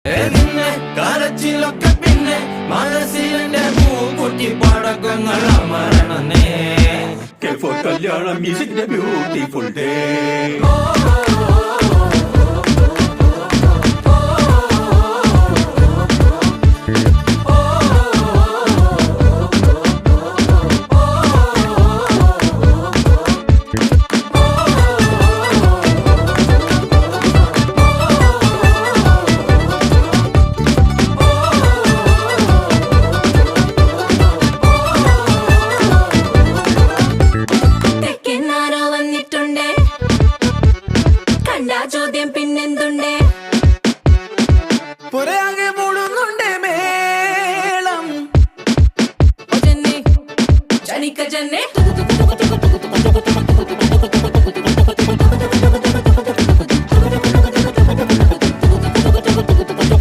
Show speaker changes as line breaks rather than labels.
നിന്നെ കരച്ചിലൊക്കെ പിന്നെ മനസ്സിലെ പൂക്കുട്ടി പടക്കങ്ങൾ അമരണേ കല്യാണം മ്യൂസിക്കിന്റെ ബ്യൂട്ടിഫുൾ ഡേ
ചോദ്യം പിന്നെന്തുണ്ടേ